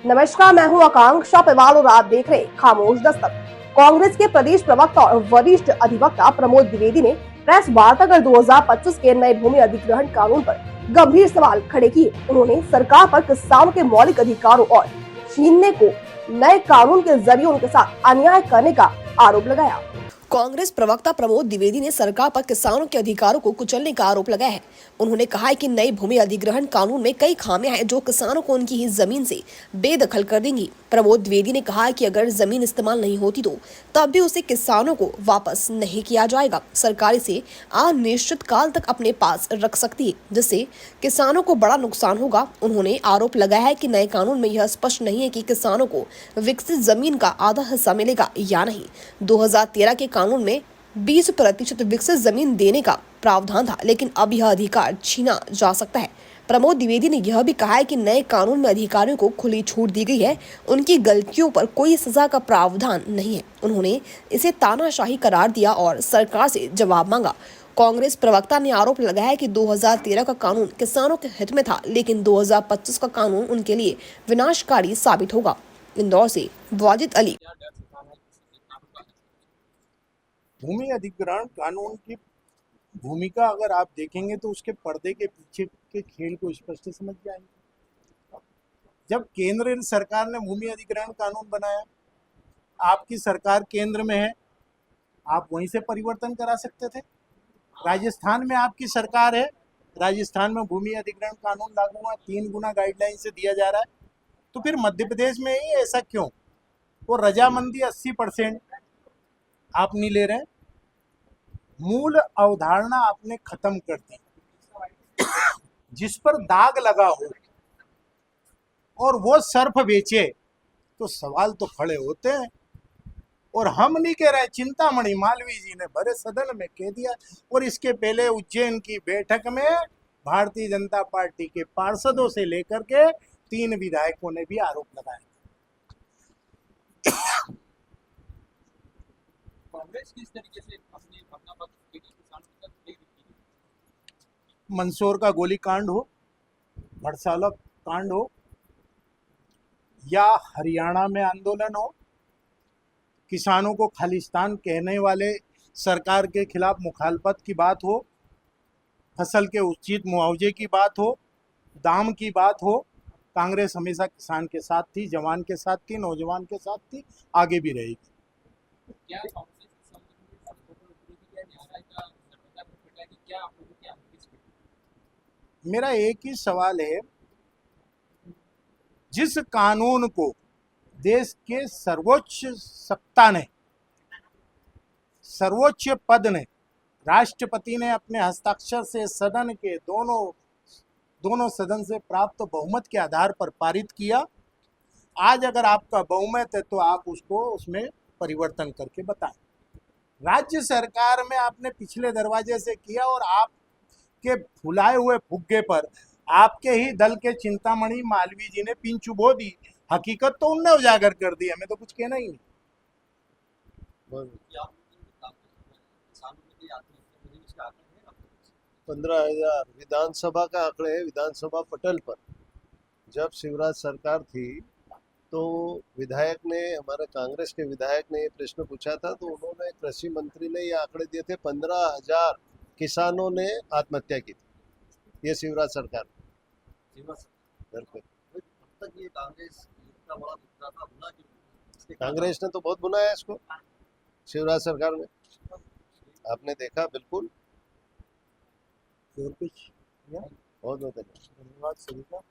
नमस्कार, मैं हूं आकांक्षा पवार और आप देख रहे खामोश दस्तक। कांग्रेस के प्रदेश प्रवक्ता और वरिष्ठ अधिवक्ता प्रमोद द्विवेदी ने प्रेस वार्ता कर 2025 के नए भूमि अधिग्रहण कानून पर गंभीर सवाल खड़े किए। उन्होंने सरकार पर किसानों के मौलिक अधिकारों और छीनने को नए कानून के जरिए उनके साथ अन्याय करने का आरोप लगाया। कांग्रेस प्रवक्ता प्रमोद द्विवेदी ने सरकार पर किसानों के अधिकारों को कुचलने का आरोप लगाया है। उन्होंने कहा है कि नई भूमि अधिग्रहण कानून में कई खामियां हैं जो किसानों को उनकी ही जमीन से बेदखल कर देंगी। प्रमोद द्विवेदी ने कहा कि अगर जमीन इस्तेमाल नहीं होती तो तब भी उसे किसानों को वापस नहीं किया जाएगा। सरकार इसे अनिश्चित काल तक अपने पास रख सकती है, जिससे किसानों को बड़ा नुकसान होगा। उन्होंने आरोप लगाया है कि नए कानून में यह स्पष्ट नहीं है कि किसानों को विकसित जमीन का आधा हिस्सा मिलेगा या नहीं। 2013 के कानून में 20% विकसित जमीन देने का प्रावधान था, लेकिन अब यह अधिकार छीना जा सकता है। प्रमोद द्विवेदी ने यह भी कहा है कि नए कानून में अधिकारियों को खुली छूट दी गई है, उनकी गलतियों पर कोई सजा का प्रावधान नहीं है। उन्होंने इसे तानाशाही करार दिया और सरकार से जवाब मांगा। कांग्रेस प्रवक्ता ने आरोप लगाया कि 2013 का कानून किसानों के हित में था, लेकिन 2025 का कानून उनके लिए विनाशकारी साबित होगा। इंदौर से वाजिद अली। भूमि अधिग्रहण कानून की भूमिका अगर आप देखेंगे तो उसके पर्दे के पीछे के खेल को स्पष्ट समझ जाएंगे। जब केंद्र सरकार ने भूमि अधिग्रहण कानून बनाया, आपकी सरकार केंद्र में है, आप वहीं से परिवर्तन करा सकते थे। राजस्थान में आपकी सरकार है, राजस्थान में भूमि अधिग्रहण कानून लागू हुआ, 3 गुना गाइडलाइन से दिया जा रहा है। तो फिर मध्य प्रदेश में ही ऐसा क्यों? वो रजामंदी 80% आप नहीं ले रहे हैं। मूल अवधारणा आपने खत्म कर दी। जिस पर दाग लगा हो और वो सर्फ बेचे तो सवाल तो खड़े होते हैं। और हम नहीं कह रहे, चिंतामणि मालवीय जी ने भरे सदन में कह दिया। और इसके पहले उज्जैन की बैठक में भारतीय जनता पार्टी के पार्षदों से लेकर के 3 विधायकों ने भी आरोप लगाया। कांग्रेस किस तरीके से अपना पक्ष किसानों के साथ मंदसौर का गोलीकांड हो, भड़साला कांड हो, या हरियाणा में आंदोलन हो, किसानों को खालिस्तान कहने वाले सरकार के खिलाफ मुखालफत की बात हो, फसल के उचित मुआवजे की बात हो, दाम की बात हो, कांग्रेस हमेशा किसान के साथ थी, जवान के साथ थी, नौजवान के साथ थी, आगे भी रहेगी। क्या कांग्रेस इस संबंध में न्याय का क्या आप लोगों की आपकी? मेरा एक ही सवाल है, जिस कानून को देश के सर्वोच्च सत्ता ने, सर्वोच्च पद ने, राष्ट्रपति ने अपने हस्ताक्षर से सदन के दोनों सदन से प्राप्त बहुमत के आधार पर पारित किया, आज अगर आपका बहुमत है तो आप उसको उसमें परिवर्तन करके बताएं। राज्य सरकार में आपने पिछले दरवाजे से किया और आपके फुलाए हुए फुग्गे पर आपके ही दल के चिंतामणि मालवीय जी ने पिन चुभो दी। हकीकत तो उनने उजागर कर दी, हमें तो कुछ कहना ही नहीं। 15,000 विधानसभा का आंकड़े है। विधानसभा पटल पर जब शिवराज सरकार थी तो विधायक ने, हमारे कांग्रेस के विधायक ने ये प्रश्न पूछा था, तो उन्होंने, कृषि मंत्री ने ये आंकड़े दिए थे, 15,000 किसानों ने आत्महत्या की थी। ये शिवराज सरकार कांग्रेस ने तो बहुत बुनाया इसको, शिवराज सरकार ने, आपने देखा। बिल्कुल, और कुछ बहुत धन्यवाद सभी का।